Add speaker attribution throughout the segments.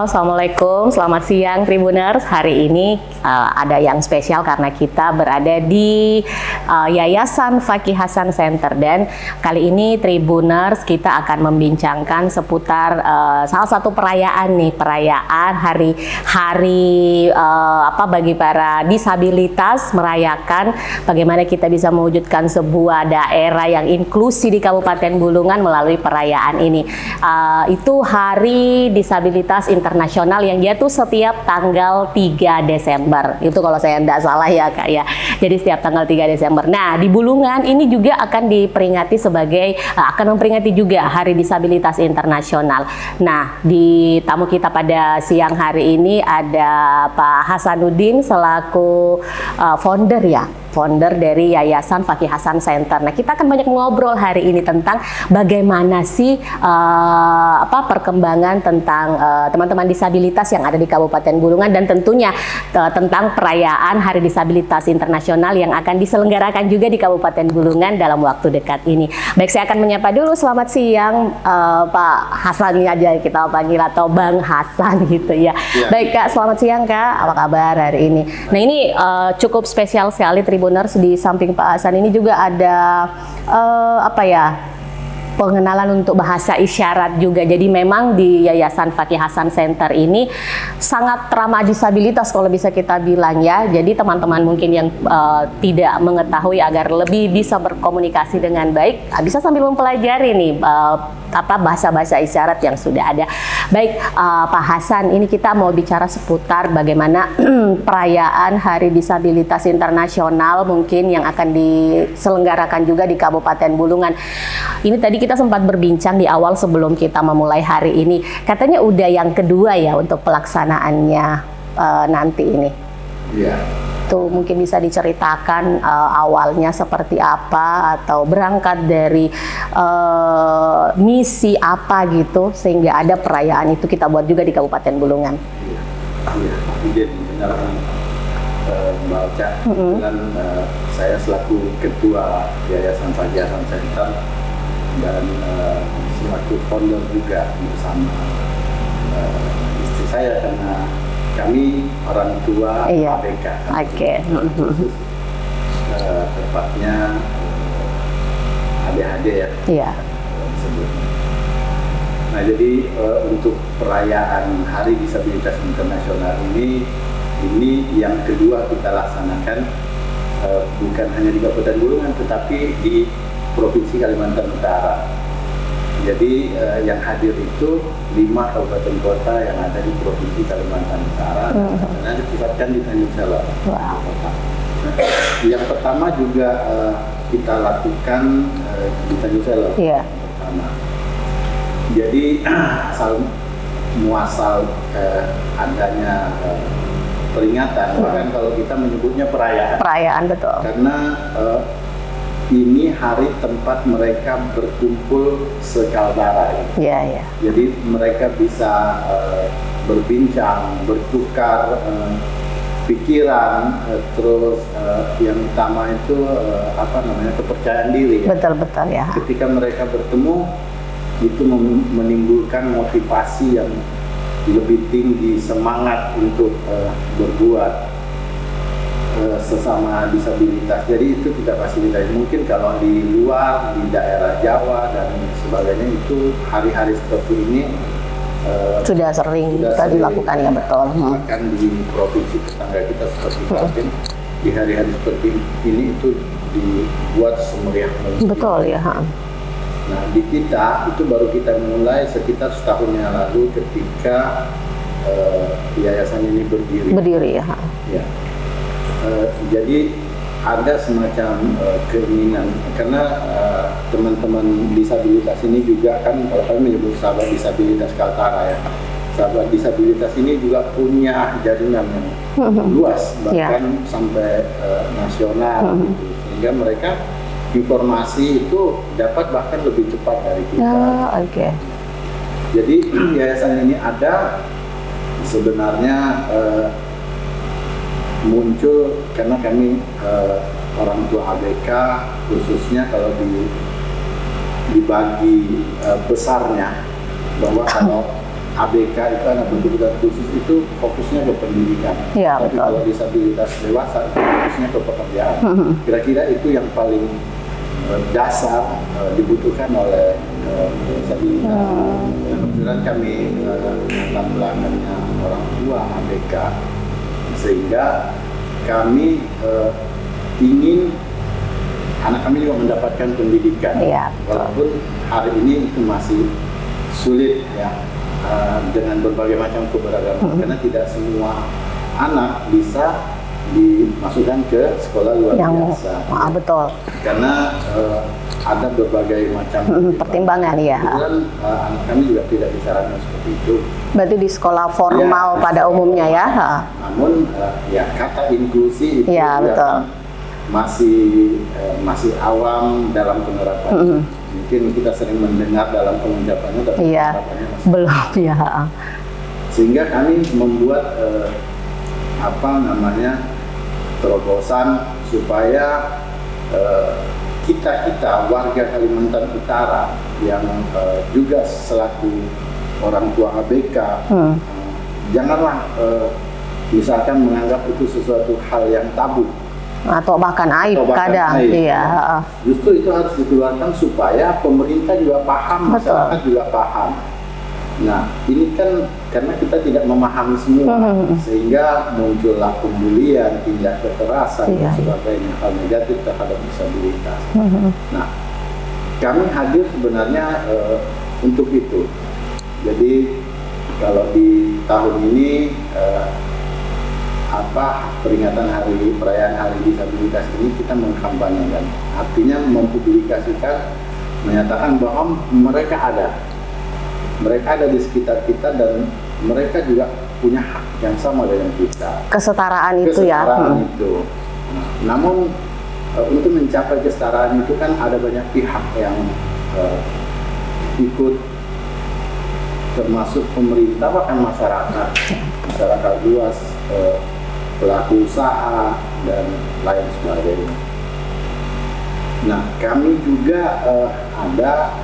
Speaker 1: Assalamualaikum, selamat siang Tribuners. Hari ini ada yang spesial karena kita berada di Yayasan Fakih Hasan Center, dan kali ini Tribuners kita akan membincangkan seputar salah satu perayaan nih, perayaan hari bagi para disabilitas, merayakan bagaimana kita bisa mewujudkan sebuah daerah yang inklusi di Kabupaten Bulungan melalui perayaan ini. Itu Hari Disabilitas Internasional yang dia tuh setiap tanggal 3 Desember. Itu kalau saya tidak salah ya Kak ya. Jadi setiap tanggal 3 Desember. Nah, di Bulungan ini juga akan diperingati sebagai akan memperingati juga Hari Disabilitas Internasional. Nah, di tamu kita pada siang hari ini ada Pak Hasanuddin selaku founder dari Yayasan Fakih Hasan Center. Nah, kita akan banyak ngobrol hari ini tentang bagaimana sih perkembangan tentang teman-teman disabilitas yang ada di Kabupaten Bulungan, dan tentunya tentang perayaan Hari Disabilitas Internasional yang akan diselenggarakan juga di Kabupaten Bulungan dalam waktu dekat ini. Baik, saya akan menyapa dulu. Selamat siang Pak Hasan, ini aja kita panggil, atau Bang Hasan gitu ya. Baik Kak, selamat siang Kak. Apa kabar hari ini? Nah, ini cukup spesial sekali Tribuners. Di samping Pak Hasan ini juga ada pengenalan untuk bahasa isyarat juga. Jadi memang di Yayasan Fakih Hasan Center ini sangat ramah disabilitas kalau bisa kita bilang ya. Jadi teman-teman mungkin yang tidak mengetahui agar lebih bisa berkomunikasi dengan baik, bisa sambil mempelajari nih bahasa-bahasa isyarat yang sudah ada. Baik, Pak Hasan, ini kita mau bicara seputar bagaimana perayaan Hari Disabilitas Internasional mungkin yang akan diselenggarakan juga di Kabupaten Bulungan. Ini tadi kita sempat berbincang di awal sebelum kita memulai hari ini. Katanya udah yang kedua ya untuk pelaksanaannya nanti ini. Iya. Tuh mungkin bisa diceritakan awalnya seperti apa, atau berangkat dari misi apa gitu sehingga ada perayaan itu kita buat juga di Kabupaten Bulungan.
Speaker 2: Iya, jadi benar Mbak Ocha, dengan saya selaku Ketua Yayasan Fakih Hasan Center dan selaku founder juga bersama istri saya, karena kami orang tua ABK.
Speaker 1: Oke.
Speaker 2: Tepatnya ADHD ya.
Speaker 1: Iya.
Speaker 2: Nah, jadi untuk perayaan Hari Disabilitas Internasional ini yang kedua kita laksanakan, bukan hanya di Kabupaten Bulungan tetapi di Provinsi Kalimantan Utara. Jadi yang hadir itu 5 kabupaten kota yang ada di Provinsi Kalimantan Utara, dan dipusatkan di Tanjung Selor.
Speaker 1: Wow.
Speaker 2: Yang pertama juga kita lakukan di Tanjung Selor.
Speaker 1: Yeah.
Speaker 2: Pertama. Jadi asal muasal adanya peringatan, bahkan kalau kita menyebutnya perayaan.
Speaker 1: Perayaan, betul.
Speaker 2: Karena ini hari tempat mereka berkumpul sekalbara.
Speaker 1: Iya.
Speaker 2: Jadi mereka bisa berbincang, bertukar pikiran, terus yang utama itu kepercayaan diri.
Speaker 1: Betul ya.
Speaker 2: Ketika mereka bertemu, itu menimbulkan motivasi yang lebih tinggi, semangat untuk berbuat sesama disabilitas. Jadi itu kita fasilitasi. Mungkin kalau di luar, di daerah Jawa dan sebagainya, itu hari-hari seperti ini
Speaker 1: sudah sering dilakukan ya, betul.
Speaker 2: Bahkan di provinsi tetangga kita seperti Kaltim, di hari-hari seperti ini itu dibuat semeriah mungkin. Betul ya. Nah, di kita itu baru kita mulai sekitar setahun yang lalu ketika yayasan ini berdiri ya. Ya. Jadi ada semacam keinginan, karena teman-teman disabilitas ini juga kan, kalau kami menyebut sahabat disabilitas Kaltara ya, sahabat disabilitas ini juga punya jaringan yang luas, bahkan sampai nasional gitu. Sehingga mereka informasi itu dapat bahkan lebih cepat dari kita. Jadi yayasan ini ada sebenarnya muncul karena kami orang tua ABK, khususnya kalau dibagi besarnya, bahwa kalau ABK itu anak berkebutuhan khusus itu fokusnya ke pendidikan.
Speaker 1: Ya,
Speaker 2: Tapi
Speaker 1: betul.
Speaker 2: kalau disabilitas dewasa itu fokusnya ke pekerjaan. Kira-kira itu yang paling dasar dibutuhkan oleh disabilitas. Kebetulan kami latar belakangnya orang tua ABK, sehingga kami ingin anak kami juga mendapatkan pendidikan.
Speaker 1: Iya, betul.
Speaker 2: Walaupun hari ini itu masih sulit ya, dengan berbagai macam keberagaman, karena tidak semua anak bisa dimasukkan ke sekolah luar biasa.
Speaker 1: Betul.
Speaker 2: Karena ada berbagai macam
Speaker 1: pertimbangan ya.
Speaker 2: Kebetulan anak kami juga tidak disarankan seperti itu.
Speaker 1: Berarti di sekolah formal
Speaker 2: Ya,
Speaker 1: pada umumnya ya.
Speaker 2: Namun ya kata inklusi itu
Speaker 1: Ya, betul.
Speaker 2: masih awam dalam penerapan. Mungkin kita sering mendengar dalam pengucapannya, tapi
Speaker 1: Iya,
Speaker 2: penerapannya masih
Speaker 1: belum ya.
Speaker 2: sehingga kami membuat terobosan supaya kita warga Kalimantan Utara yang juga selaku orang tua ABK janganlah misalkan menganggap itu sesuatu hal yang tabu
Speaker 1: Atau bahkan aib
Speaker 2: atau bahkan
Speaker 1: kadang.
Speaker 2: aib.
Speaker 1: Iya.
Speaker 2: Justru itu harus dikeluarkan supaya pemerintah juga paham,
Speaker 1: Betul.
Speaker 2: masyarakat juga paham. Nah, ini kan karena kita tidak memahami semua, sehingga muncullah pembulian, tindak kekerasan,
Speaker 1: Iya,
Speaker 2: dan sebagainya, hal negatif terhadap disabilitas. Nah, kami hadir sebenarnya untuk itu. Jadi, kalau di tahun ini peringatan perayaan Hari Disabilitas ini kita mengkampanyekan, artinya mempublikasikan, menyatakan bahwa mereka ada di sekitar kita dan mereka juga punya hak yang sama dengan kita.
Speaker 1: Kesetaraan itu ya.
Speaker 2: Kesetaraan itu. Namun untuk mencapai kesetaraan itu kan ada banyak pihak yang ikut, termasuk pemerintah, bahkan masyarakat luas, pelaku usaha dan lain sebagainya. Nah, kami juga ada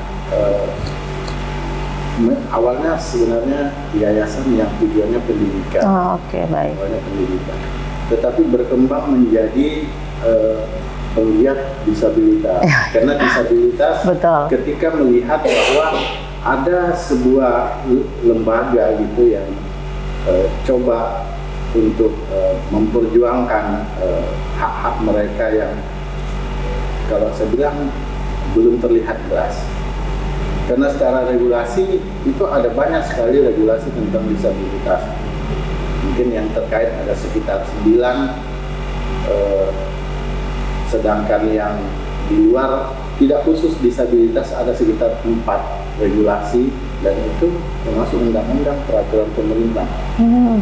Speaker 2: awalnya sebenarnya yayasan yang tujuannya pendidikan.
Speaker 1: Oke, baik.
Speaker 2: Awalnya pendidikan. Tetapi berkembang menjadi penggiat disabilitas. Karena disabilitas
Speaker 1: Betul.
Speaker 2: ketika melihat bahwa ada sebuah lembaga gitu yang coba untuk memperjuangkan hak-hak mereka yang kalau saya bilang belum terlihat jelas. Karena secara regulasi itu ada banyak sekali regulasi tentang disabilitas. Mungkin yang terkait ada sekitar 9, sedangkan yang di luar tidak khusus disabilitas ada sekitar 4 regulasi, dan itu termasuk undang-undang, peraturan pemerintah.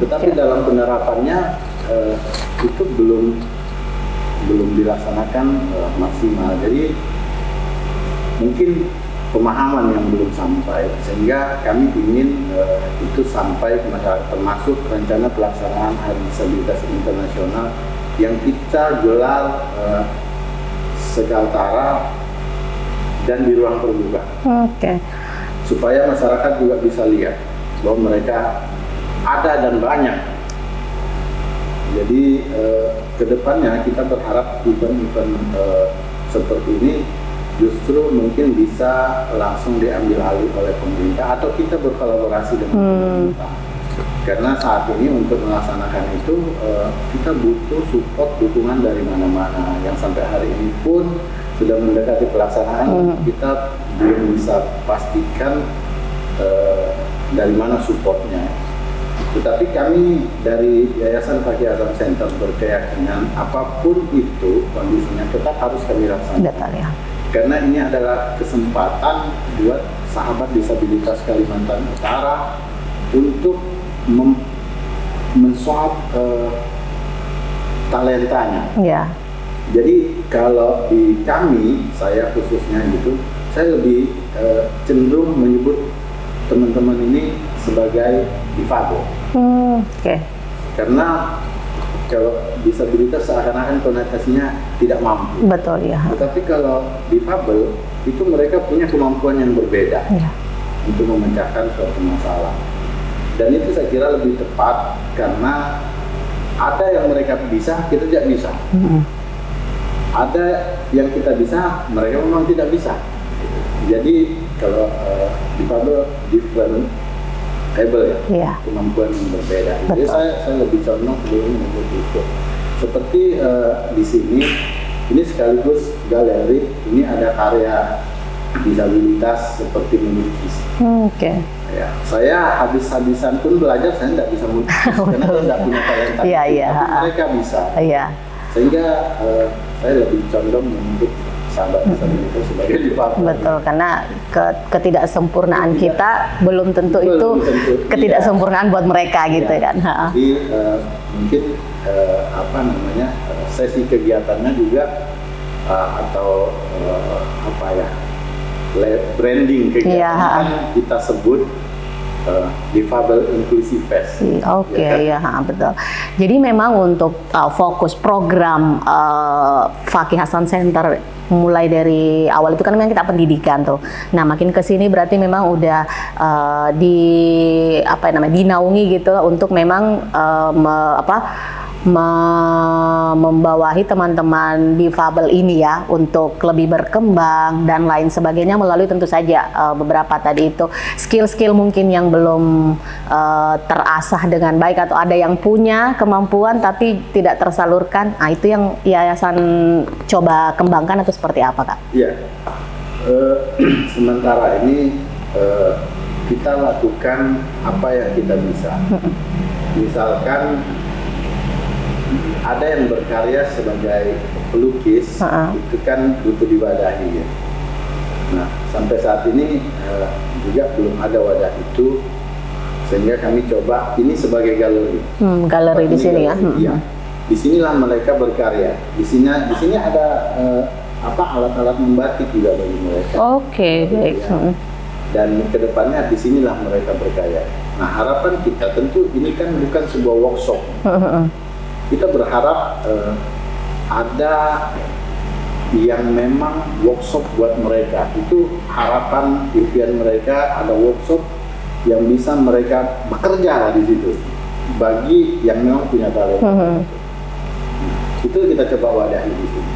Speaker 2: Tetapi dalam penerapannya itu belum dilaksanakan maksimal. Jadi mungkin pemahaman yang belum sampai, sehingga kami ingin itu sampai ke masyarakat, termasuk rencana pelaksanaan Hari Disabilitas Internasional yang kita gelar sekaltara dan di ruang terbuka.
Speaker 1: Oke.
Speaker 2: Supaya masyarakat juga bisa lihat bahwa mereka ada dan banyak. Jadi kedepannya kita berharap event-event seperti ini justru mungkin bisa langsung diambil alih oleh pemerintah atau kita berkolaborasi dengan pemerintah. Karena saat ini untuk melaksanakan itu kita butuh support, dukungan dari mana-mana. Yang sampai hari ini pun sudah mendekati pelaksanaan, kita belum bisa pastikan dari mana supportnya. Tetapi kami dari Yayasan Fakih Hasan Center berkeyakinan apapun itu kondisinya tetap harus kami laksanakan.
Speaker 1: Betul ya.
Speaker 2: Karena ini adalah kesempatan buat sahabat disabilitas Kalimantan Utara untuk mensuap talentanya.
Speaker 1: Ya.
Speaker 2: Jadi kalau di kami, saya khususnya gitu, saya lebih cenderung menyebut teman-teman ini sebagai difabel.
Speaker 1: Oke.
Speaker 2: Karena kalau disabilitas seakan-akan konotasinya tidak mampu.
Speaker 1: Betul ya.
Speaker 2: Tetapi kalau difabel itu mereka punya kemampuan yang berbeda
Speaker 1: Ya.
Speaker 2: untuk memecahkan suatu masalah. Dan itu saya kira lebih tepat karena ada yang mereka bisa, kita tidak bisa. Ada yang kita bisa, mereka memang tidak bisa. Jadi kalau difabel different able ya, kemampuan yang berbeda. Jadi saya lebih condong belum menurut itu. Seperti di sini, ini sekaligus galeri, ini ada karya disabilitas seperti melukis. Ya, saya habis-habisan pun belajar, saya tidak bisa melukis karena saya tidak punya talenta. Tapi mereka bisa. Sehingga saya lebih condong untuk sahabat disabilitas sebagai difabel.
Speaker 1: Betul, karena ketidaksempurnaan kita belum tentu itu ketidaksempurnaan buat mereka gitu kan.
Speaker 2: Jadi mungkin sesi kegiatannya juga atau branding kegiatan kita sebut Difabel Inclusive Fest.
Speaker 1: Betul. Jadi memang untuk fokus program Fakih Hasan Center mulai dari awal itu kan memang kita pendidikan tuh. Nah, makin ke sini berarti memang udah dinaungi gitu untuk memang membawahi teman-teman difabel ini ya untuk lebih berkembang dan lain sebagainya melalui tentu saja beberapa tadi itu skill-skill mungkin yang belum terasah dengan baik atau ada yang punya kemampuan tapi tidak tersalurkan. Nah, itu yang yayasan coba kembangkan atau seperti apa, Kak?
Speaker 2: Iya. Sementara ini kita lakukan apa yang kita bisa. Misalkan ada yang berkarya sebagai pelukis, itu kan butuh diwadahi ya. Nah, sampai saat ini juga belum ada wadah itu, sehingga kami coba ini sebagai galeri.
Speaker 1: Galeri di sini ya.
Speaker 2: Iya. Di sinilah mereka berkarya. Di sini ada alat-alat membatik juga bagi mereka.
Speaker 1: Baik.
Speaker 2: Dan kedepannya di sinilah mereka berkarya. Nah, harapan kita tentu ini kan bukan sebuah workshop. Kita berharap ada yang memang workshop buat mereka. Itu harapan impian mereka, ada workshop yang bisa mereka bekerja di situ bagi yang memang punya talenta. Itu kita coba wadahi di sini.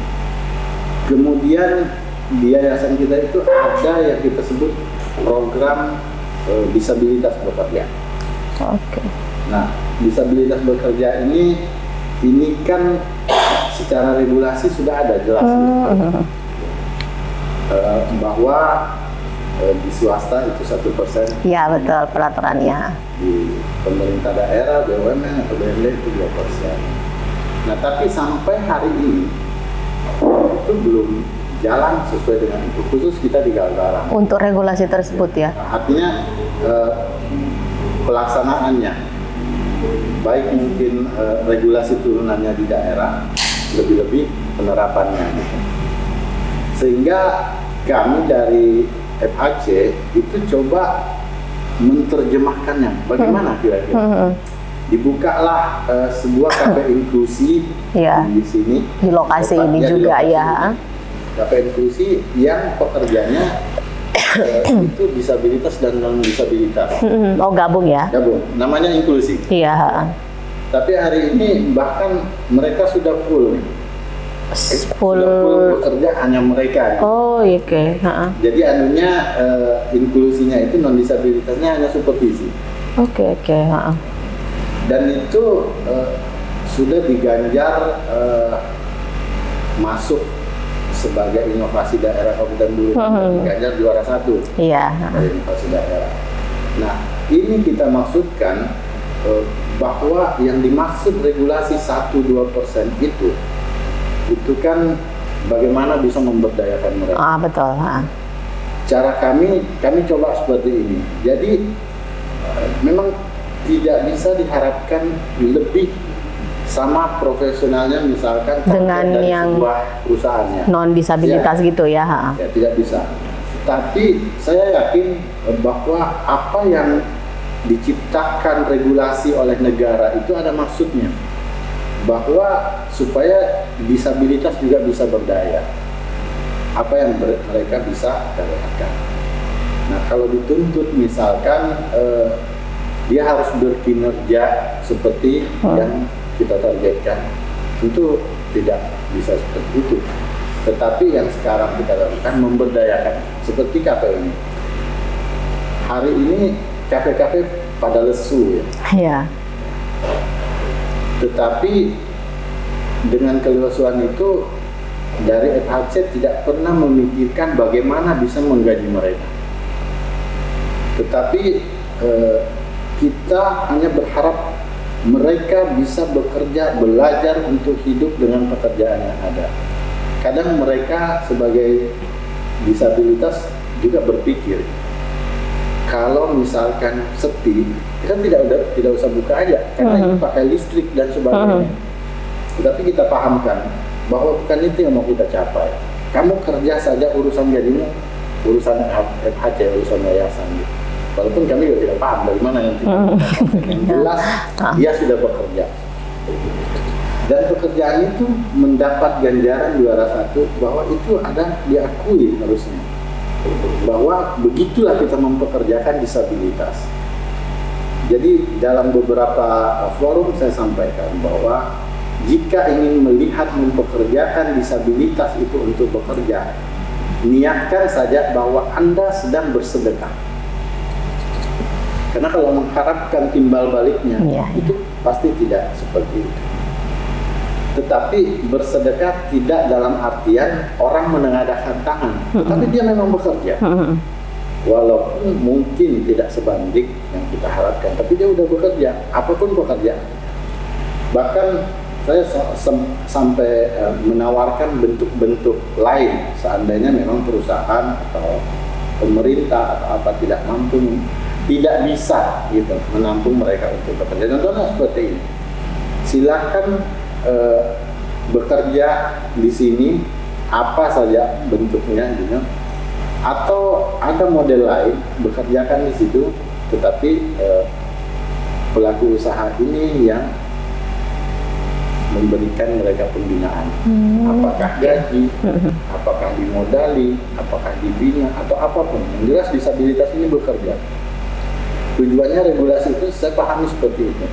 Speaker 2: Kemudian di yayasan kita itu ada yang kita sebut program disabilitas bekerja. Nah, disabilitas bekerja ini kan secara regulasi sudah ada jelas bahwa di swasta itu 1%.
Speaker 1: Iya betul peraturannya.
Speaker 2: Di pemerintah daerah, BUMN atau BUMD itu 2%. Nah, tapi sampai hari ini itu belum jalan sesuai dengan itu, khusus kita di Kaltara.
Speaker 1: Untuk regulasi tersebut ya?
Speaker 2: Artinya pelaksanaannya baik mungkin regulasi turunannya di daerah, lebih-lebih penerapannya gitu. Sehingga kami dari FHC itu coba menerjemahkannya bagaimana kira-kira. Dibukalah sebuah kafe inklusi di sini
Speaker 1: di lokasi ini juga ya.
Speaker 2: Kafe inklusi yang pekerjanya itu disabilitas dan non disabilitas.
Speaker 1: Gabung ya?
Speaker 2: Gabung. Namanya inklusi.
Speaker 1: Iya.
Speaker 2: Tapi hari ini bahkan mereka sudah full. Full bekerja hanya mereka. Jadi anunya inklusinya itu non disabilitasnya hanya supervisi. Dan itu sudah diganjar masuk sebagai inovasi daerah Kabupaten Bulu, diganjar juara 1 dari inovasi daerah. Nah, ini kita maksudkan bahwa yang dimaksud regulasi 1-2% itu kan bagaimana bisa memberdayakan mereka.
Speaker 1: Betul.
Speaker 2: Cara kami coba seperti ini. Jadi memang tidak bisa diharapkan lebih sama profesionalnya misalkan
Speaker 1: dengan yang
Speaker 2: sebuah perusahaannya
Speaker 1: non disabilitas gitu ya.
Speaker 2: Tidak bisa. Tapi saya yakin bahwa apa yang diciptakan regulasi oleh negara itu ada maksudnya, bahwa supaya disabilitas juga bisa berdaya. Apa yang mereka bisa dayakan. Nah, kalau dituntut misalkan dia harus berkinerja seperti yang kita targetkan. Tentu tidak bisa seperti itu. Tetapi yang sekarang kita lakukan memberdayakan seperti KPU ini. Hari ini kafe-kafe pada lesu ya.
Speaker 1: Iya.
Speaker 2: Tetapi dengan kelesuan itu dari FHC tidak pernah memikirkan bagaimana bisa menggaji mereka. Tetapi kita hanya berharap mereka bisa bekerja, belajar untuk hidup dengan pekerjaan yang ada. Kadang mereka sebagai disabilitas juga berpikir, kalau misalkan sepi, kita tidak usah buka aja, karena ini pakai listrik dan sebagainya. Tetapi kita pahamkan bahwa bukan itu yang mau kita capai. Kamu kerja saja urusan gajimu, urusan FHC, urusan yayasan gitu. Walaupun kami juga tidak paham bagaimana yang jelas dia sudah bekerja. Dan pekerjaan itu mendapat ganjaran juara satu, bahwa itu ada diakui harusnya. Bahwa begitulah kita mempekerjakan disabilitas. Jadi dalam beberapa forum saya sampaikan bahwa jika ingin melihat mempekerjakan disabilitas itu untuk bekerja, niatkan saja bahwa Anda sedang bersedekah. Karena kalau mengharapkan timbal baliknya, itu pasti tidak seperti itu. Tetapi bersedekah tidak dalam artian orang menengadahkan tangan, tetapi dia memang bekerja. Walaupun mungkin tidak sebanding yang kita harapkan, tapi dia udah bekerja, apapun pekerjaan. Bahkan saya sampai menawarkan bentuk-bentuk lain, seandainya memang perusahaan atau pemerintah atau apa tidak bisa gitu menampung mereka untuk bekerja. Contohnya seperti ini, silakan bekerja di sini apa saja bentuknya gitu. Atau ada model lain, bekerjakan di situ, tetapi pelaku usaha ini yang memberikan mereka pembinaan. Apakah gaji, apakah dimodali, apakah dibina, atau apapun. Yang jelas disabilitas ini bekerja. Tujuannya regulasi itu saya pahami seperti itu,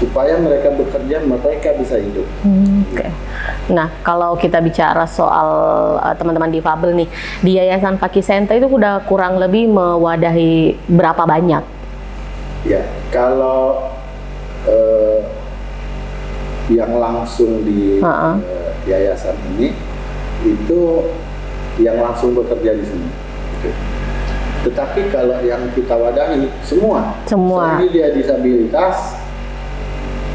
Speaker 2: supaya mereka bekerja, mereka bisa hidup.
Speaker 1: Okay. Nah, kalau kita bicara soal teman-teman difabel nih, di Yayasan Fakih Center itu udah kurang lebih mewadahi berapa banyak?
Speaker 2: Ya, kalau yang langsung di yayasan ini itu yang langsung bekerja di sini. Tetapi kalau yang kita wadahi semua. Selagi dia disabilitas,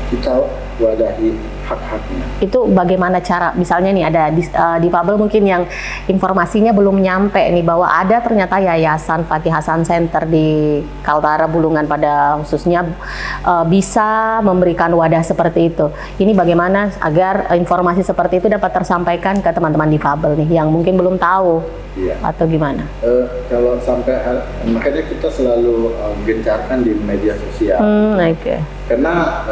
Speaker 2: kita wadahi hak-haknya.
Speaker 1: Itu bagaimana cara, misalnya nih ada difabel mungkin yang informasinya belum nyampe nih, bahwa ada ternyata Yayasan Fakih Hasan Center di Kaltara Bulungan pada khususnya bisa memberikan wadah seperti itu. Ini bagaimana agar informasi seperti itu dapat tersampaikan ke teman-teman difabel nih yang mungkin belum tahu, atau gimana?
Speaker 2: Kalau sampai, makanya kita selalu gencarkan di media sosial. Karena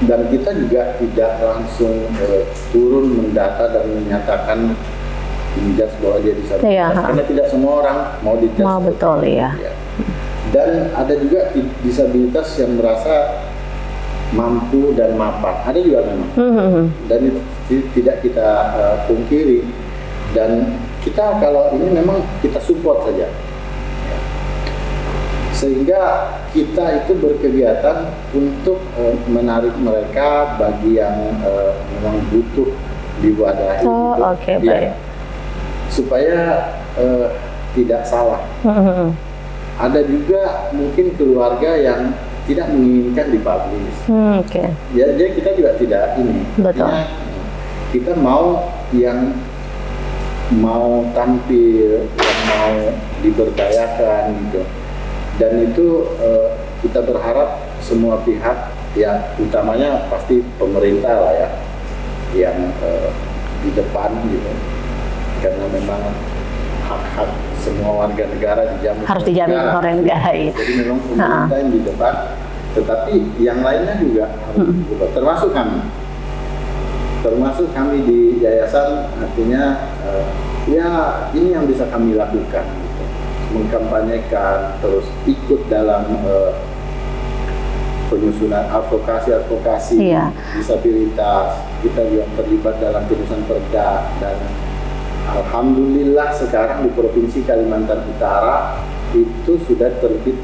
Speaker 2: dan kita juga tidak langsung turun mendata dan menyatakan menjudge bahwa dia disabilitas, karena tidak semua orang mau dijudge.
Speaker 1: Betul ya.
Speaker 2: Dan ada juga disabilitas yang merasa mampu dan mapan, ada juga memang. Dan itu tidak kita pungkiri. Dan kita kalau ini memang kita support saja. Sehingga kita itu berkegiatan untuk menarik mereka bagi yang memang butuh diwadahi,
Speaker 1: baik.
Speaker 2: Supaya tidak salah. Ada juga mungkin keluarga yang tidak menginginkan dipublish. Ya, jadi kita juga tidak ini. Artinya, kita mau yang mau tampil, yang mau diberdayakan gitu. Dan itu kita berharap semua pihak, ya utamanya pasti pemerintah lah ya, yang di depan gitu, karena memang hak-hak semua warga negara
Speaker 1: harus dijamin oleh negara.
Speaker 2: Jadi memang pemerintah yang di depan, tetapi yang lainnya juga harus dibuka, termasuk kami di yayasan. Artinya ya ini yang bisa kami lakukan, mengkampanyekan, terus ikut dalam penyusunan advokasi disabilitas, kita juga terlibat dalam penyusunan perda, dan alhamdulillah sekarang di Provinsi Kalimantan Utara itu sudah terbit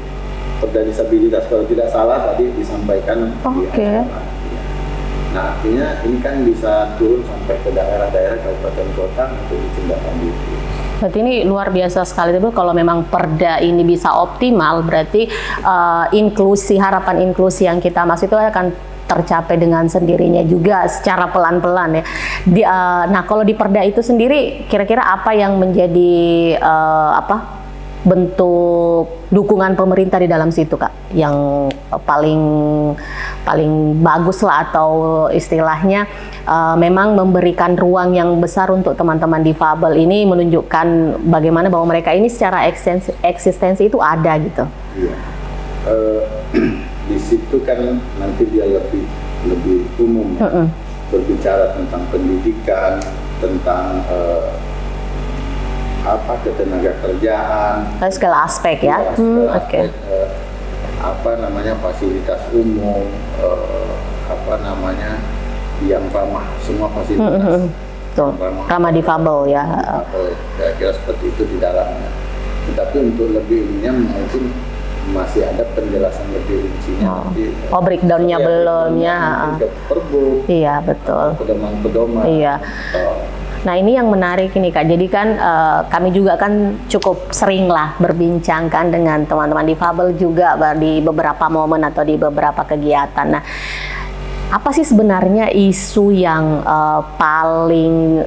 Speaker 2: perda disabilitas, kalau tidak salah tadi disampaikan. Nah, artinya ini kan bisa turun sampai ke daerah-daerah, kabupaten kota untuk ditindaklanjuti.
Speaker 1: Berarti ini luar biasa sekali. Tapi kalau memang perda ini bisa optimal, berarti harapan inklusi yang kita maksud itu akan tercapai dengan sendirinya juga secara pelan-pelan ya. Nah, kalau di perda itu sendiri, kira-kira apa yang menjadi bentuk dukungan pemerintah di dalam situ, Kak, yang paling bagus lah, atau istilahnya memang memberikan ruang yang besar untuk teman-teman difabel ini, menunjukkan bagaimana bahwa mereka ini secara eksistensi itu ada gitu.
Speaker 2: Iya. Di situ kan nanti dia lebih umum berbicara tentang pendidikan, tentang ketenaga kerjaan,
Speaker 1: segala aspek ya.
Speaker 2: Aspek, fasilitas umum, yang ramah, semua fasilitas
Speaker 1: ramah difabel ya.
Speaker 2: Kira-kira seperti itu di dalamnya. Tetapi untuk lebih ininya mungkin masih ada penjelasan lebih rincinya.
Speaker 1: Breakdownnya belum ya.
Speaker 2: Perbu.
Speaker 1: Iya, betul.
Speaker 2: Pedoman-pedoman.
Speaker 1: Iya. Nah, ini yang menarik ini, Kak. Jadi kan kami juga kan cukup sering lah berbincangkan dengan teman-teman difabel juga di beberapa momen atau di beberapa kegiatan. Nah, apa sih sebenarnya isu yang paling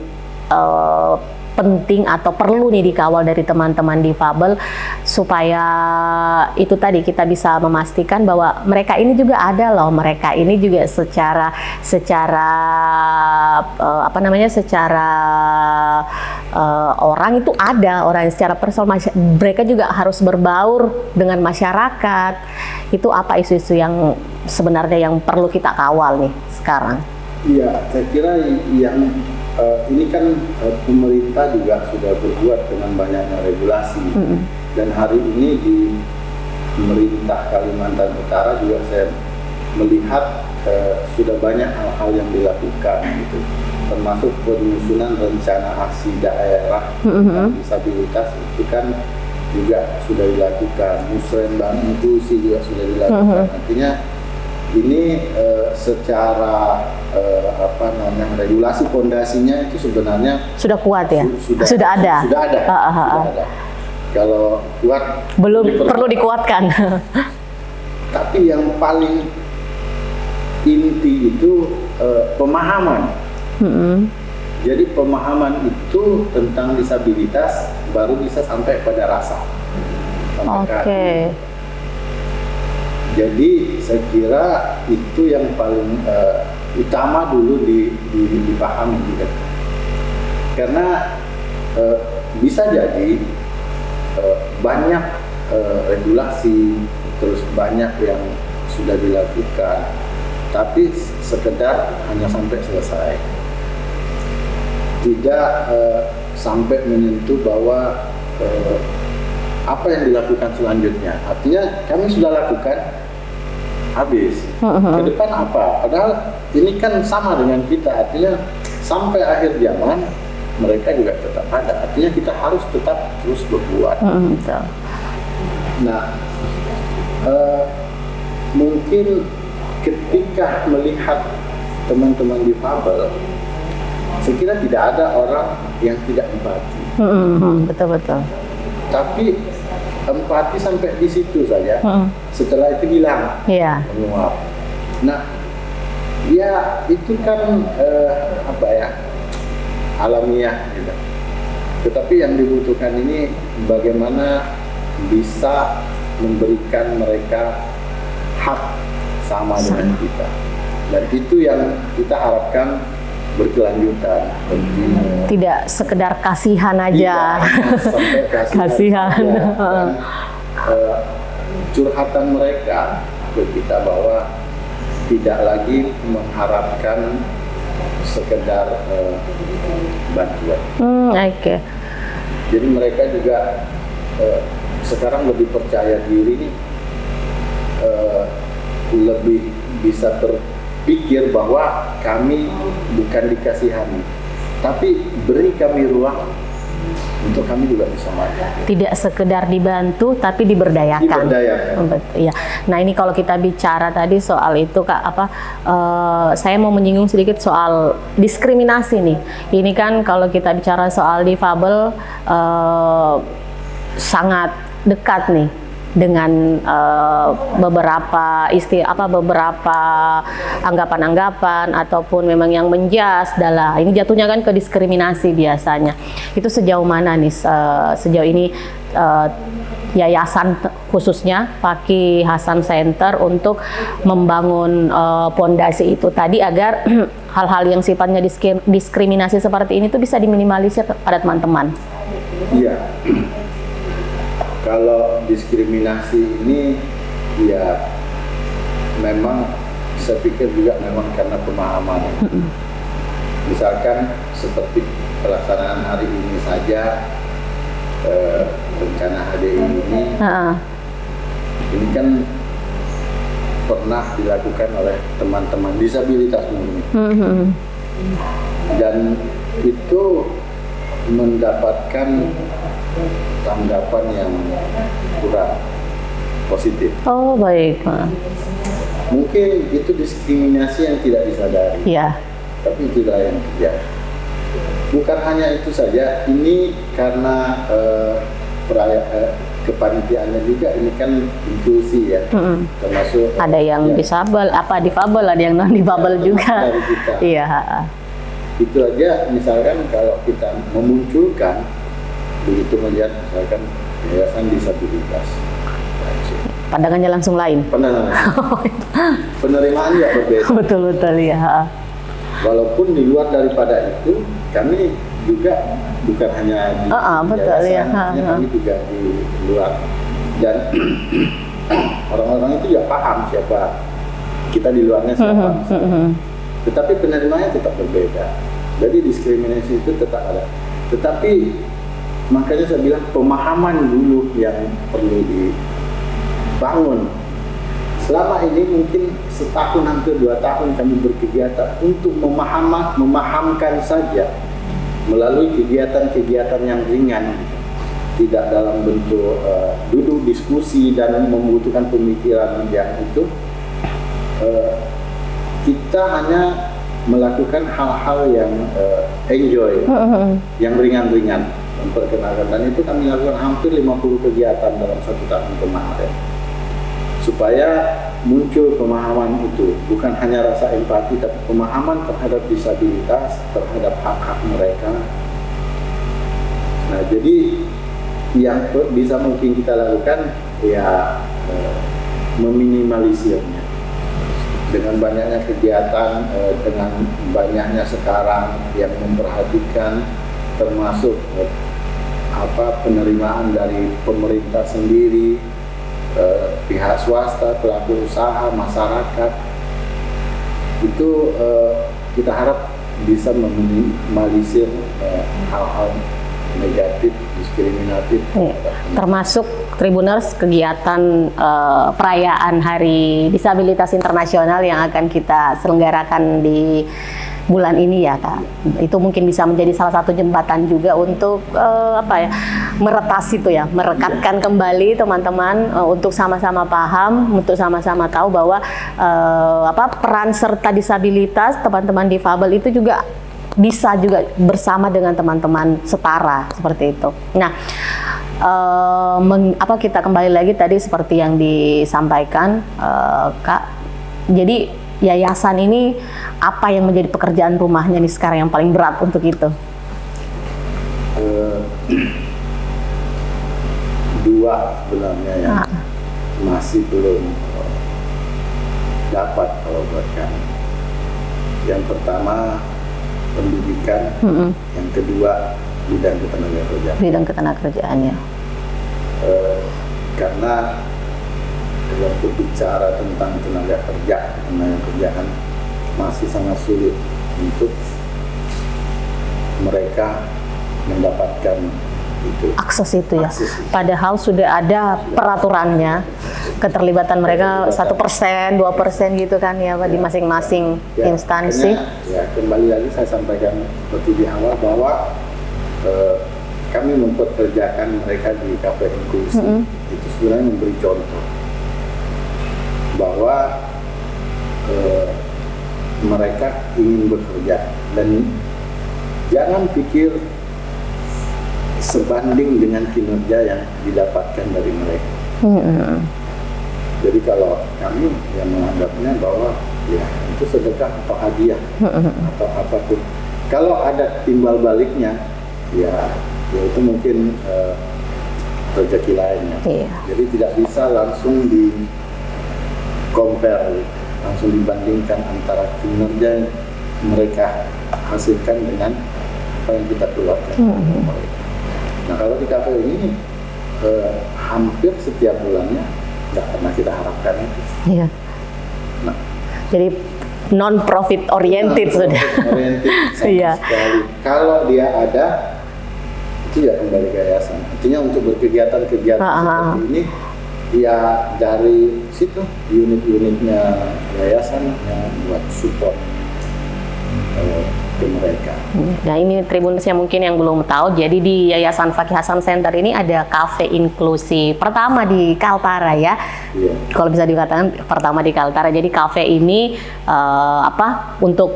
Speaker 1: penting atau perlu nih dikawal dari teman-teman difabel supaya itu tadi kita bisa memastikan bahwa mereka ini juga ada loh, mereka ini juga secara orang itu ada, orang secara personal, mereka juga harus berbaur dengan masyarakat. Itu apa isu-isu yang sebenarnya yang perlu kita kawal nih sekarang?
Speaker 2: Iya, saya kira yang ini kan pemerintah juga sudah berbuat dengan banyaknya regulasi, dan hari ini di pemerintah Kalimantan Utara juga saya melihat sudah banyak hal-hal yang dilakukan gitu, termasuk penyusunan rencana aksi daerah disabilitas itu kan juga sudah dilakukan, musrenbang inklusi juga sudah dilakukan. Artinya ini secara regulasi fondasinya itu sebenarnya
Speaker 1: sudah kuat ya, sudah ada.
Speaker 2: Kalau kuat
Speaker 1: belum perlu dikuatkan.
Speaker 2: Tapi yang paling inti itu pemahaman. Jadi pemahaman itu tentang disabilitas baru bisa sampai pada rasa. Jadi saya kira itu yang paling utama dulu dipahami gitu. Karena bisa jadi banyak regulasi, terus banyak yang sudah dilakukan, tapi sekedar hanya sampai selesai, tidak sampai menyentuh bahwa apa yang dilakukan selanjutnya. Artinya kami sudah lakukan, habis. Ke depan apa? Padahal ini kan sama dengan kita. Artinya sampai akhir zaman mereka juga tetap ada. Artinya kita harus tetap terus berbuat. Nah, mungkin ketika melihat teman-teman difabel, saya kira tidak ada orang yang tidak empati.
Speaker 1: Betul.
Speaker 2: Tapi empati sampai di situ saja. Setelah itu hilang. Menguap. Nah, ya itu kan alamiah gitu. Tetapi yang dibutuhkan ini bagaimana bisa memberikan mereka hak sama dengan kita. Dan itu yang kita harapkan berkelanjutan.
Speaker 1: Tidak sekedar kasihan aja.
Speaker 2: Sampai kasihan. Dan, curhatan mereka ke kita bahwa tidak lagi mengharapkan sekedar bantuan. Jadi mereka juga sekarang lebih percaya diri lebih bisa terpikir bahwa kami bukan dikasihani, tapi beri kami ruang untuk kami juga bisa maju.
Speaker 1: Tidak sekedar dibantu, tapi diberdayakan.
Speaker 2: Diberdayakan.
Speaker 1: Betul, ya. Nah ini kalau kita bicara tadi soal itu Kak, saya mau menyinggung sedikit soal diskriminasi nih. Ini kan kalau kita bicara soal difabel sangat dekat nih dengan beberapa beberapa anggapan-anggapan ataupun memang yang menjas adalah ini jatuhnya kan ke diskriminasi biasanya. Itu sejauh mana nih sejauh ini yayasan khususnya Fakih Hasan Center untuk membangun pondasi itu tadi agar hal-hal yang sifatnya diskriminasi seperti ini tuh bisa diminimalisir pada teman-teman.
Speaker 2: Iya. Kalau diskriminasi ini ya memang saya pikir juga memang karena pemahaman. Misalkan seperti pelaksanaan hari ini saja rencana HDI ini kan pernah dilakukan oleh teman-teman disabilitas murni. Dan itu mendapatkan tanggapan yang kurang positif.
Speaker 1: Oh baik.
Speaker 2: Mungkin itu diskriminasi yang tidak disadari.
Speaker 1: Iya.
Speaker 2: Tapi itulah yang terjadi. Bukan hanya itu saja, ini karena kepanitiaannya juga ini kan inklusi ya, termasuk
Speaker 1: ada yang disabel, difabel, ada yang non difabel juga.
Speaker 2: Dari kita.
Speaker 1: Iya.
Speaker 2: Itu aja misalkan kalau kita memunculkan begitu melihat misalkan yayasan disabilitas,
Speaker 1: pandangannya langsung lain.
Speaker 2: Penerimaan juga berbeda.
Speaker 1: Betul ya.
Speaker 2: Walaupun di luar daripada itu kami juga bukan hanya di
Speaker 1: betul
Speaker 2: yayasan,
Speaker 1: ya.
Speaker 2: kami juga di luar, dan orang-orang itu ya paham siapa kita di luarnya siapa. Tetapi penerimaannya tetap berbeda. Jadi diskriminasi itu tetap ada. Tetapi makanya saya bilang pemahaman dulu yang perlu dibangun. Selama ini mungkin setahun hampir 2 tahun kami berkegiatan untuk memahamkan saja melalui kegiatan-kegiatan yang ringan, tidak dalam bentuk duduk diskusi dan membutuhkan pemikiran yang itu. Kita hanya melakukan hal-hal yang enjoy, yang ringan-ringan, memperkenalkan, dan itu kami lakukan hampir 50 kegiatan dalam 1 tahun kemarin supaya muncul pemahaman itu, bukan hanya rasa empati tapi pemahaman terhadap disabilitas, terhadap hak-hak mereka. Nah jadi yang bisa mungkin kita lakukan ya meminimalisirnya dengan banyaknya kegiatan, dengan banyaknya sekarang yang memperhatikan termasuk penerimaan dari pemerintah sendiri, pihak swasta, pelaku usaha, masyarakat, itu kita harap bisa meminimalisir hal-hal negatif, diskriminatif.
Speaker 1: Termasuk Tribuners kegiatan perayaan Hari Disabilitas Internasional yang akan kita selenggarakan di bulan ini ya Kak. Itu mungkin bisa menjadi salah satu jembatan juga untuk meretas itu ya, merekatkan kembali teman-teman untuk sama-sama paham, untuk sama-sama tahu bahwa peran serta disabilitas teman-teman difabel itu juga bisa juga bersama dengan teman-teman setara seperti itu. Nah, kita kembali lagi tadi seperti yang disampaikan Kak. Jadi yayasan ini apa yang menjadi pekerjaan rumahnya nih sekarang yang paling berat untuk itu?
Speaker 2: 2 sebenarnya yang masih belum dapat kalau buat kami. Yang pertama pendidikan, yang kedua bidang ketenagakerjaan.
Speaker 1: Bidang ketenagakerjaan ya.
Speaker 2: Karena waktu bicara tentang tenaga kerjaan masih sangat sulit untuk mereka mendapatkan itu.
Speaker 1: Akses itu ya.
Speaker 2: Akses itu.
Speaker 1: Padahal sudah ada peraturannya. keterlibatan mereka 1%, 2% gitu kan ya Pak, di masing-masing instansi.
Speaker 2: Ya, kembali lagi saya sampaikan seperti di awal bahwa kami mempekerjakan mereka di kafe inklusi itu sebenarnya memberi contoh bahwa mereka ingin bekerja dan jangan pikir sebanding dengan kinerja yang didapatkan dari mereka. Jadi kalau kami yang menganggapnya bahwa ya itu sedekah atau hadiah atau apapun. Kalau ada timbal baliknya, ya itu mungkin rezeki lainnya. Jadi tidak bisa langsung di compare, langsung dibandingkan antara kinerja yang mereka hasilkan dengan apa yang kita keluarkan. Nah kalau di kafe ini hampir setiap bulannya nggak pernah kita harapkan itu.
Speaker 1: Iya.
Speaker 2: Nah,
Speaker 1: jadi non profit oriented sudah. Iya.
Speaker 2: Kalau dia ada itu ya kembali ke yayasan. Artinya untuk berkegiatan-kegiatan seperti ini ya dari situ unit-unitnya yayasan yang buat support ke mereka.
Speaker 1: Nah ini Tribuners yang mungkin yang belum tahu, jadi di Yayasan Fakih Hasan Center ini ada kafe inklusi pertama di Kaltara ya. Kalau bisa dikatakan pertama di Kaltara. Jadi kafe ini untuk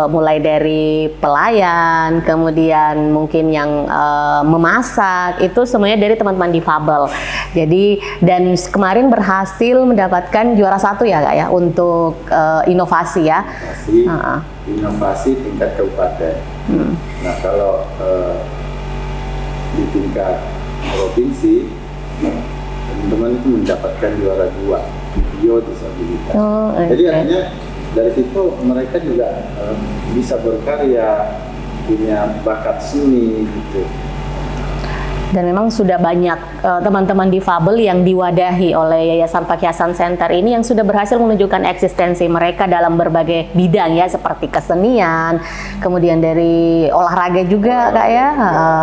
Speaker 1: mulai dari pelayan, kemudian mungkin yang memasak, itu semuanya dari teman-teman difabel. Jadi dan kemarin berhasil mendapatkan juara 1 ya Kak ya untuk inovasi ya.
Speaker 2: Inovasi tingkat kabupaten. Nah kalau di tingkat provinsi teman-teman itu mendapatkan juara 2 video disabilitas. Jadi artinya dari situ mereka juga bisa berkarya, punya bakat seni gitu.
Speaker 1: Dan memang sudah banyak teman-teman difabel yang diwadahi oleh Yayasan Fakih Hasan Center ini yang sudah berhasil menunjukkan eksistensi mereka dalam berbagai bidang ya, seperti kesenian, kemudian dari olahraga juga Kak ya.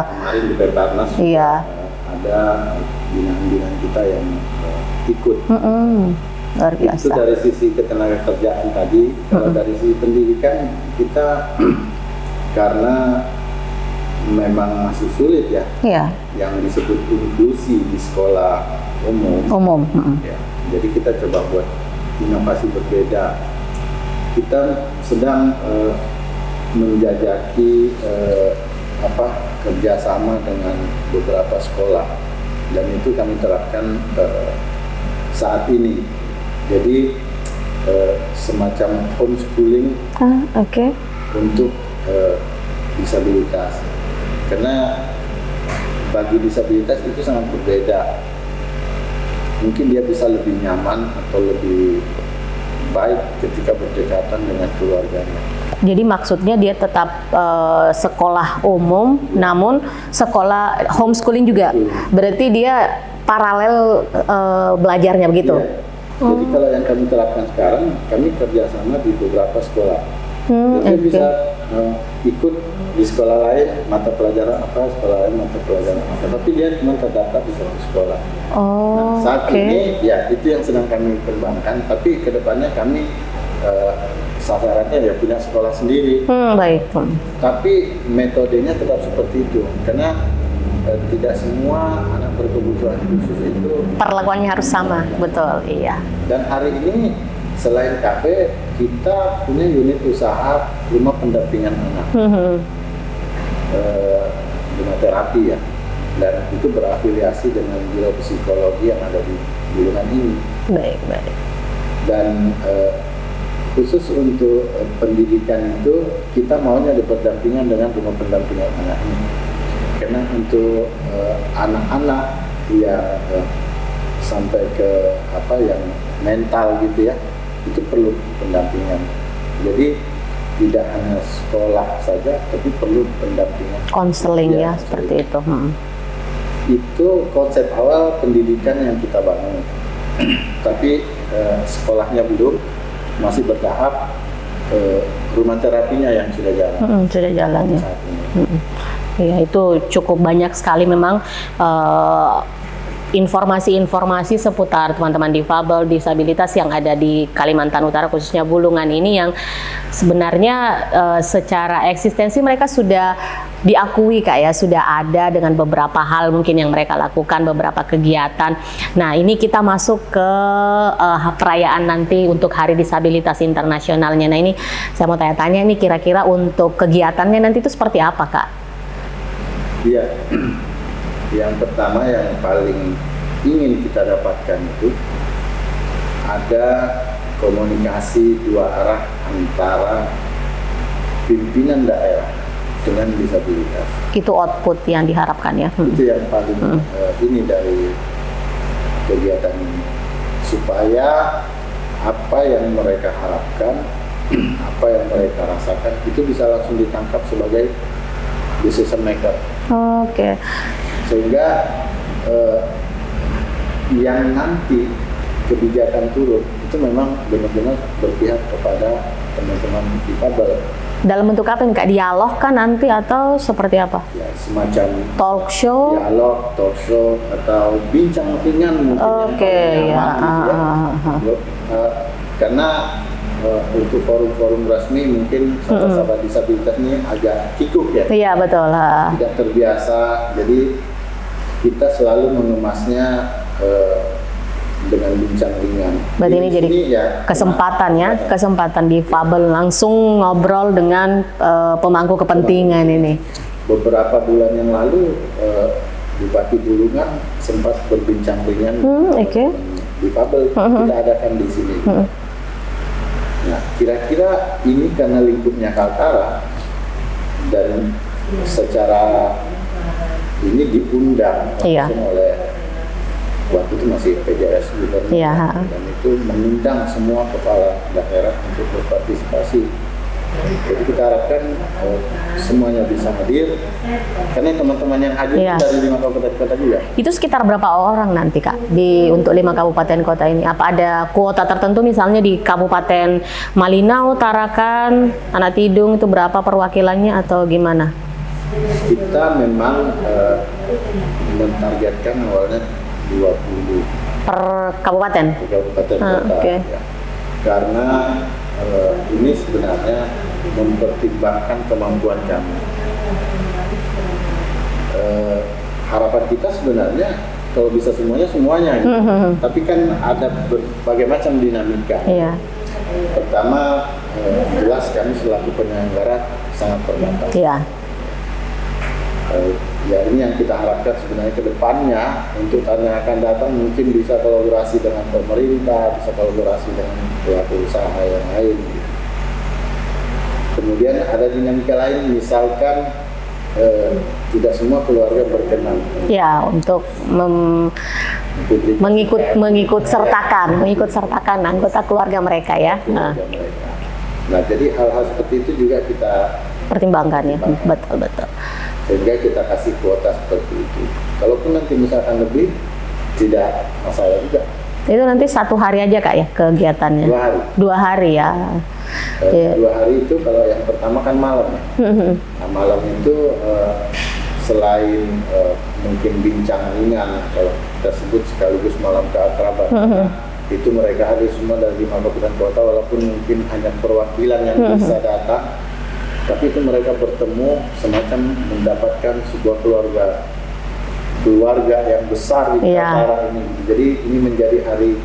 Speaker 2: Kemarin di Peparnas ada binaan-binaan kita yang ikut.
Speaker 1: Luar biasa.
Speaker 2: Itu dari sisi ketenaga kerjaan tadi. Kalau dari sisi pendidikan kita karena memang masih sulit ya. Yang disebut inklusi di sekolah umum. Ya. Jadi kita coba buat inovasi berbeda. Kita sedang menjajaki kerjasama dengan beberapa sekolah dan itu kami terapkan saat ini. Jadi semacam homeschooling untuk disabilitas, karena bagi disabilitas itu sangat berbeda. Mungkin dia bisa lebih nyaman atau lebih baik ketika berdekatan dengan keluarganya.
Speaker 1: Jadi maksudnya dia tetap sekolah umum, namun sekolah homeschooling juga. Berarti dia paralel belajarnya begitu?
Speaker 2: Jadi kalau yang kami terapkan sekarang, kami kerjasama di beberapa sekolah. Jadi bisa ikut di sekolah lain mata pelajaran apa, sekolah lain mata pelajaran apa. Tapi dia cuma terdaftar di satu sekolah. Nah, saat ini ya itu yang sedang kami kembangkan. Tapi kedepannya kami sasarannya ya punya sekolah sendiri.
Speaker 1: Baik.
Speaker 2: Tapi metodenya tetap seperti itu, karena tidak semua anak berkebutuhan khusus itu
Speaker 1: perlakuannya harus sama, betul, iya. Dan
Speaker 2: hari ini selain kafe, kita punya unit usaha rumah pendampingan anak, rumah terapi ya, dan itu berafiliasi dengan biro psikologi yang ada di Bulungan ini.
Speaker 1: Baik.
Speaker 2: Dan khusus untuk pendidikan itu kita maunya ada berdampingan dengan rumah pendampingan anak ini. Karena untuk anak-anak ya sampai ke yang mental gitu ya, itu perlu pendampingan. Jadi tidak hanya sekolah saja, tapi perlu pendampingan.
Speaker 1: Konseling ya seperti itu.
Speaker 2: Itu konsep awal pendidikan yang kita bangun. Tapi sekolahnya belum, masih bertahap. Rumah terapinya yang sudah jalan.
Speaker 1: Sudah jalan ya. Ya itu cukup banyak sekali memang informasi-informasi seputar teman-teman difabel, disabilitas yang ada di Kalimantan Utara, khususnya Bulungan ini, yang sebenarnya secara eksistensi mereka sudah diakui Kak ya, sudah ada dengan beberapa hal mungkin yang mereka lakukan, beberapa kegiatan. Nah, ini kita masuk ke perayaan nanti untuk Hari Disabilitas Internasionalnya. Nah, ini saya mau tanya-tanya, ini kira-kira untuk kegiatannya nanti itu seperti apa Kak?
Speaker 2: Iya. Yang pertama yang paling ingin kita dapatkan itu ada komunikasi dua arah antara pimpinan daerah dengan disabilitas.
Speaker 1: Itu output yang diharapkan ya.
Speaker 2: Itu yang paling ini dari kegiatan ini, supaya apa yang mereka harapkan, apa yang mereka rasakan itu bisa langsung ditangkap sebagai decision maker.
Speaker 1: Oke.
Speaker 2: Sehingga yang nanti kebijakan turun itu memang benar-benar berpihak kepada teman-teman difabel.
Speaker 1: Dalam bentuk apa nih Kak? Dialog kan nanti atau seperti apa?
Speaker 2: Ya, semacam
Speaker 1: Talk show?
Speaker 2: dialog, talk show, atau bincang ringan mungkin.
Speaker 1: Oke, ya.
Speaker 2: Karena untuk forum-forum resmi mungkin sahabat-sahabat disabilitas ini agak kikuk ya.
Speaker 1: Iya, betul.
Speaker 2: Tidak terbiasa, jadi kita selalu mengemasnya dengan bincang ringan.
Speaker 1: Berarti ini jadi kesempatan ya, kesempatan difabel langsung ngobrol dengan pemangku kepentingan ini.
Speaker 2: Beberapa bulan yang lalu Bupati Bulungan sempat berbincang ringan difabel, kita adakan di sini. Nah, kira-kira ini karena lingkupnya Kaltara dan secara ini diundang langsung oleh waktu itu masih PJS Gubernur, dan itu mengundang semua kepala daerah untuk berpartisipasi. Jadi kita harapkan semuanya bisa hadir, karena teman-teman yang hadir dari 5 kabupaten kota juga. Itu
Speaker 1: sekitar berapa orang nanti Kak untuk 5 kabupaten kota ini? Apa ada kuota tertentu misalnya di Kabupaten Malinau, Tarakan, Tanah Tidung itu berapa perwakilannya atau gimana?
Speaker 2: Kita memang mentargetkan awalnya 20
Speaker 1: per kabupaten?
Speaker 2: Per kabupaten kota. Ya. Karena ini sebenarnya mempertimbangkan kemampuan kami. Harapan kita sebenarnya kalau bisa semuanya gitu. Tapi kan ada berbagai macam dinamika. Pertama, jelas kami selaku penyelenggara sangat terbatas. Ya, ini yang kita harapkan sebenarnya ke depannya untuk tahun yang akan datang mungkin bisa kolaborasi dengan pemerintah, bisa kolaborasi dengan pelaku usaha yang lain. Kemudian ada dinamika lain, misalkan tidak semua keluarga berkenan.
Speaker 1: Ya, untuk mengikut sertakan anggota keluarga mereka ya.
Speaker 2: Nah, jadi hal-hal seperti itu juga kita
Speaker 1: pertimbangkan ya. Betul.
Speaker 2: Sehingga kita kasih kuota seperti itu. Kalaupun nanti misalkan lebih, tidak masalah juga.
Speaker 1: Itu nanti 1 hari aja Kak ya kegiatannya?
Speaker 2: 2 hari.
Speaker 1: 2 hari ya.
Speaker 2: 2 hari itu kalau yang pertama kan malam. Nah, malam itu selain mungkin bincang ringan, kalau kita sebut sekaligus malam keakraban. Itu mereka hadir semua dari 5 kabupaten kota, walaupun mungkin hanya perwakilan yang bisa datang. Tapi itu mereka bertemu semacam mendapatkan sebuah keluarga yang besar di Kaltara ini. Jadi ini menjadi hari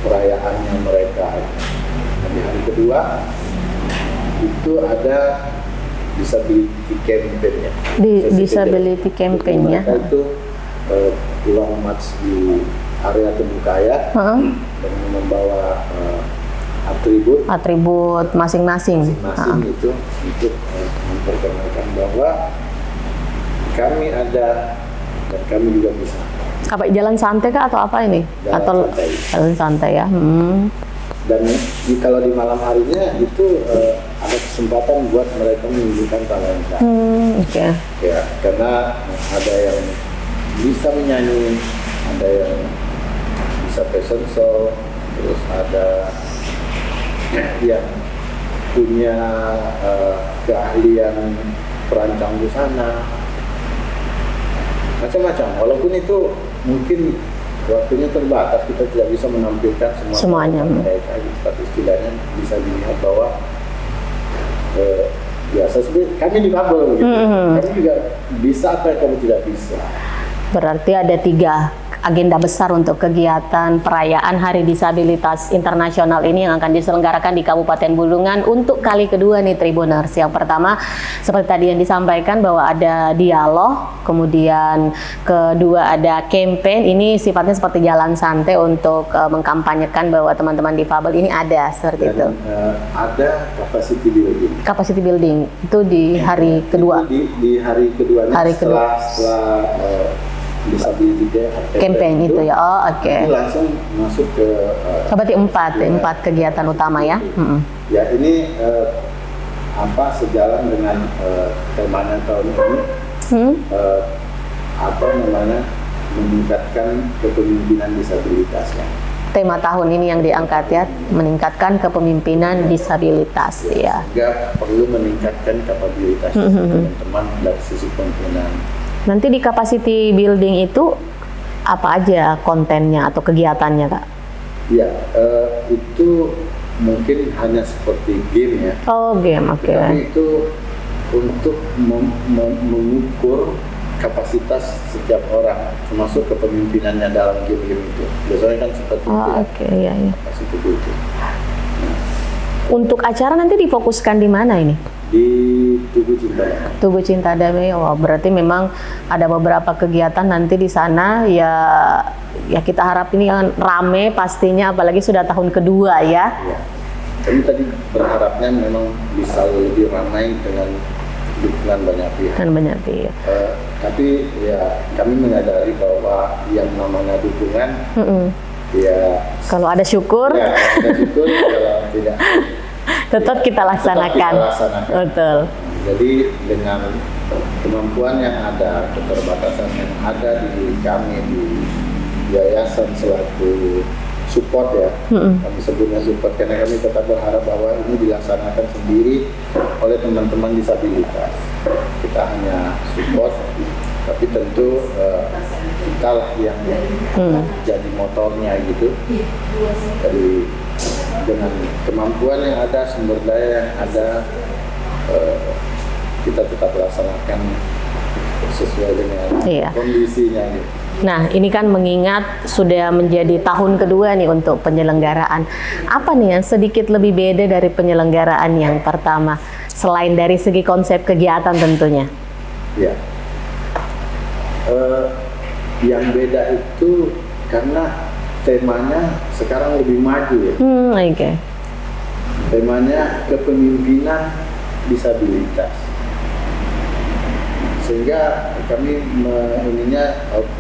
Speaker 2: perayaannya mereka. Di hari kedua itu ada disability campaign-nya.
Speaker 1: Disability campaign-nya.
Speaker 2: Mereka itu pulang march di area Tembukaya dan membawa atribut masing-masing itu untuk memperkenalkan bahwa kami ada dan kami juga bisa.
Speaker 1: Apa jalan santai kah atau apa ini? Jalan santai ya.
Speaker 2: Dan kalau di malam harinya itu ada kesempatan buat mereka menunjukkan talenta. Ya, karena ada yang bisa menyanyi, ada yang bisa fashion show, terus ada yang punya keahlian perancang busana, macam-macam. Walaupun itu mungkin waktunya terbatas, kita tidak bisa menampilkan
Speaker 1: semuanya.
Speaker 2: Mereka, tapi istilahnya bisa dilihat bahwa biasa sebenarnya kami difabel gitu. Kami juga bisa apa yang kamu tidak bisa.
Speaker 1: Berarti ada 3 agenda besar untuk kegiatan perayaan Hari Disabilitas Internasional ini yang akan diselenggarakan di Kabupaten Bulungan untuk kali kedua nih Tribuners. Yang pertama seperti tadi yang disampaikan bahwa ada dialog, kemudian kedua ada campaign, ini sifatnya seperti jalan santai untuk mengkampanyekan bahwa teman-teman difabel ini ada seperti itu.
Speaker 2: Ada capacity building.
Speaker 1: Capacity building itu di hari kedua.
Speaker 2: Di hari keduanya
Speaker 1: Hari
Speaker 2: setelah Disability Day
Speaker 1: campaign itu ya. Oh, oke.
Speaker 2: Ini langsung masuk ke
Speaker 1: berarti 4 kegiatan utama ya.
Speaker 2: Ya, ini sejalan dengan temanya tahun ini. Meningkatkan kepemimpinan disabilitas ya.
Speaker 1: Tema tahun ini yang diangkat ya, meningkatkan kepemimpinan disabilitas ya.
Speaker 2: Sehingga perlu meningkatkan kapabilitas teman-teman dari sisi pemimpinan.
Speaker 1: Nanti di capacity building itu apa aja kontennya atau kegiatannya, Kak?
Speaker 2: Ya, itu mungkin hanya seperti game ya.
Speaker 1: Oh, game, oke.
Speaker 2: Tapi itu untuk mengukur kapasitas setiap orang, termasuk kepemimpinannya dalam game-game itu. Biasanya kan seperti itu.
Speaker 1: Oke, iya.
Speaker 2: Kapasitas itu.
Speaker 1: Untuk acara nanti difokuskan di mana ini?
Speaker 2: Di Tugu Cinta Damai.
Speaker 1: Tugu Cinta Damai. Wah, berarti memang ada beberapa kegiatan nanti di sana ya. Ya kita harap ini kan rame pastinya, apalagi sudah tahun kedua ya.
Speaker 2: Ya. Kami tadi berharapnya memang bisa lebih ramai dengan dukungan banyak pihak. Tapi ya kami menyadari bahwa yang namanya dukungan, ya
Speaker 1: kalau ada syukur,
Speaker 2: kalau tidak
Speaker 1: tetap kita laksanakan. Betul.
Speaker 2: Jadi dengan kemampuan yang ada, keterbatasan yang ada di kami di yayasan selaku support ya, kami sebutnya support karena kami tetap berharap bahwa ini dilaksanakan sendiri oleh teman-teman disabilitas. Kita hanya support, tapi tentu kita lah yang jadi motornya gitu. Jadi dengan kemampuan yang ada, sumber daya yang ada, kita tetap laksanakan sesuai dengan kondisinya gitu.
Speaker 1: Nah, ini kan mengingat sudah menjadi tahun kedua nih untuk penyelenggaraan. Apa nih yang sedikit lebih beda dari penyelenggaraan yang pertama? Selain dari segi konsep kegiatan tentunya.
Speaker 2: Ya, yang beda itu karena temanya sekarang lebih maju ya.
Speaker 1: Oke.
Speaker 2: Temanya kepemimpinan disabilitas. Sehingga kami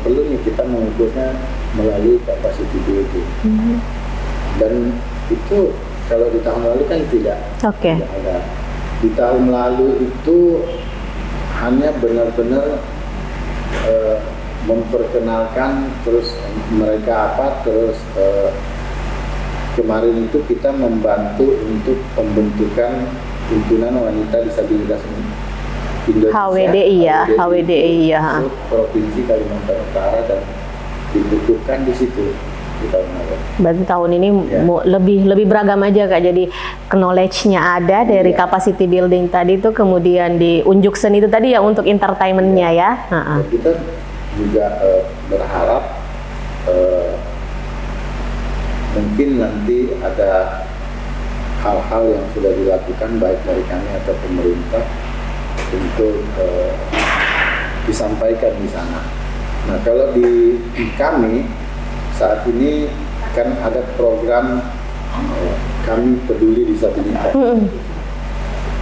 Speaker 2: perlu nih kita mengukurnya melalui capacity building. Dan itu kalau di tahun lalu kan tidak ada. Di tahun lalu itu hanya benar-benar memperkenalkan, terus mereka terus kemarin itu kita membantu untuk pembentukan himpunan wanita disabilitas Indonesia, HWDI ya, Provinsi Kalimantan Utara, dan dibutuhkan di situ di tahun lalu.
Speaker 1: Berarti tahun ini lebih beragam aja Kak, jadi knowledge-nya ada dari capacity building tadi itu, kemudian di unjuk seni itu tadi ya untuk entertainment-nya ya.
Speaker 2: Kita juga berharap mungkin nanti ada hal-hal yang sudah dilakukan baik dari kami atau pemerintah untuk disampaikan di sana. Nah, kalau di kami saat ini kan ada program Kami Peduli Disabilitas.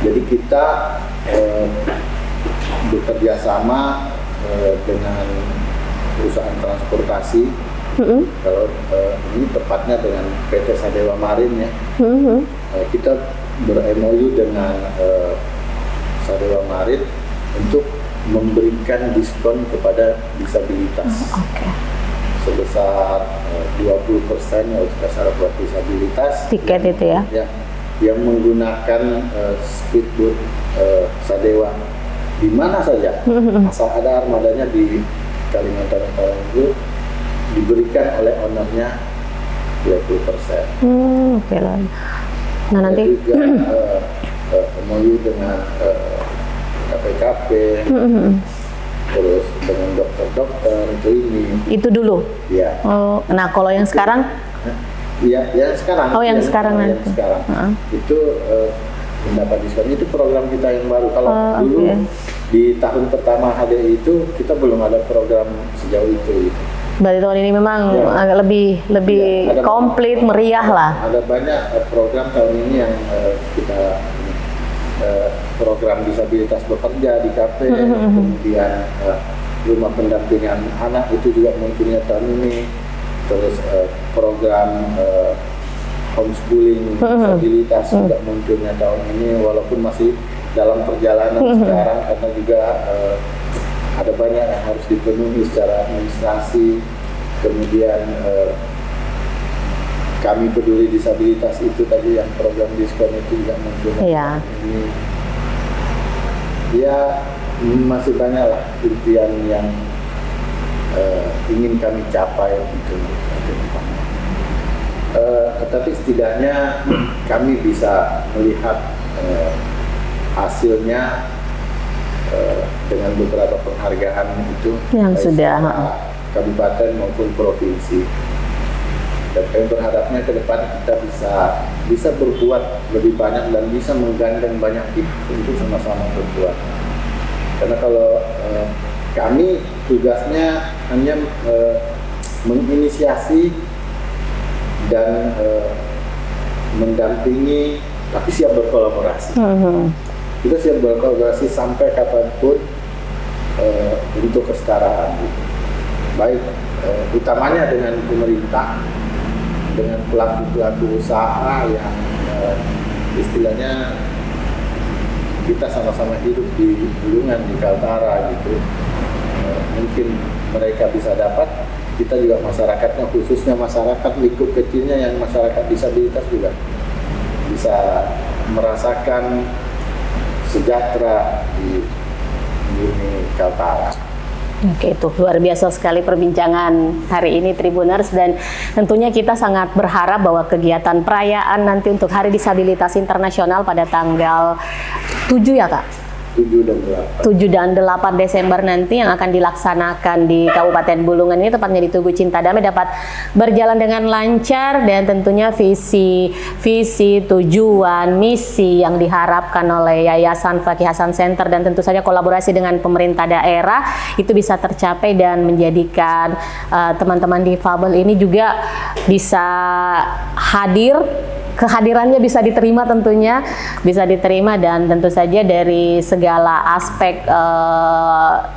Speaker 2: Jadi kita bekerja sama dengan perusahaan transportasi. Kalau ini tepatnya dengan PT Sadewa Marin ya. Kita ber-MOU dengan Sadewa Marin untuk memberikan diskon kepada disabilitas sebesar 20% untuk syarat buat disabilitas.
Speaker 1: Tiket itu ya?
Speaker 2: Yang menggunakan speedboat Sadewa di mana saja, asal ada armadanya di Kalimantan Utara itu, diberikan oleh ownernya 20%.
Speaker 1: Oke lah. Nah nanti
Speaker 2: juga MOU dengan KPKP, terus dengan dokter-dokter, klinik.
Speaker 1: itu dulu.
Speaker 2: Ya.
Speaker 1: Oh, nah kalau yang sekarang?
Speaker 2: Iya, yang sekarang.
Speaker 1: Oh, yang sekarang
Speaker 2: yang
Speaker 1: nanti.
Speaker 2: sekarang. Itu mendapat diskon. Itu program kita yang baru. Kalau dulu di tahun pertama HDI itu kita belum ada program sejauh itu.
Speaker 1: Berarti tahun ini memang agak lebih komplit, meriah lah.
Speaker 2: Ada banyak program tahun ini yang kita program disabilitas bekerja di KP, kemudian rumah pendampingan anak itu juga munculnya tahun ini, terus program homeschooling disabilitas juga munculnya tahun ini, walaupun masih dalam perjalanan sekarang karena juga ada banyak yang harus dipenuhi secara administrasi. Kemudian kami peduli disabilitas itu tadi yang program diskon itu juga muncul.
Speaker 1: Iya.
Speaker 2: Ini ya masih banyak lah impian yang ingin kami capai untuk depannya. Tetapi setidaknya kami bisa melihat hasilnya dengan beberapa penghargaan itu
Speaker 1: yang sudah
Speaker 2: kabupaten maupun provinsi. Dan kami berharapnya ke depan kita bisa berbuat lebih banyak dan bisa menggandeng banyak pihak untuk sama-sama berbuat. Karena kalau kami tugasnya hanya menginisiasi dan mendampingi, tapi siap berkolaborasi. Kita siap berkolaborasi sampai kapanpun untuk kesetaraan. Baik utamanya dengan pemerintah, dengan pelaku-pelaku usaha yang istilahnya kita sama-sama hidup di Bulungan, di Kaltara gitu. Mungkin mereka bisa dapat, kita juga masyarakatnya, khususnya masyarakat lingkup kecilnya yang masyarakat disabilitas juga bisa merasakan sejahtera di bumi Kaltara.
Speaker 1: Oke, itu luar biasa sekali perbincangan hari ini Tribuners, dan tentunya kita sangat berharap bahwa kegiatan perayaan nanti untuk Hari Disabilitas Internasional pada tanggal 7 ya Kak?
Speaker 2: 7 dan
Speaker 1: 8 Desember nanti yang akan dilaksanakan di Kabupaten Bulungan ini, tepatnya di Tugu Cinta Damai, dapat berjalan dengan lancar, dan tentunya visi, tujuan, misi yang diharapkan oleh Yayasan Fakih Hasan Center dan tentu saja kolaborasi dengan pemerintah daerah itu bisa tercapai dan menjadikan teman-teman difabel ini juga bisa hadir, kehadirannya bisa diterima, tentunya bisa diterima, dan tentu saja dari segala aspek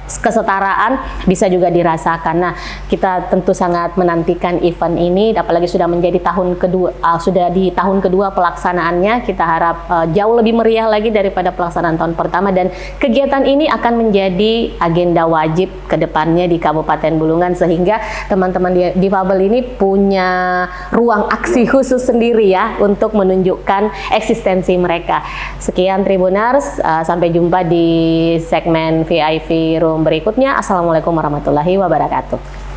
Speaker 1: kesetaraan bisa juga dirasakan. Nah, kita tentu sangat menantikan event ini, apalagi sudah menjadi tahun kedua, sudah di tahun kedua pelaksanaannya. Kita harap jauh lebih meriah lagi daripada pelaksanaan tahun pertama, dan kegiatan ini akan menjadi agenda wajib ke depannya di Kabupaten Bulungan, sehingga teman-teman difabel ini punya ruang aksi khusus sendiri ya untuk menunjukkan eksistensi mereka. Sekian Tribuners, sampai jumpa di segmen VIP Room berikutnya. Assalamualaikum warahmatullahi wabarakatuh.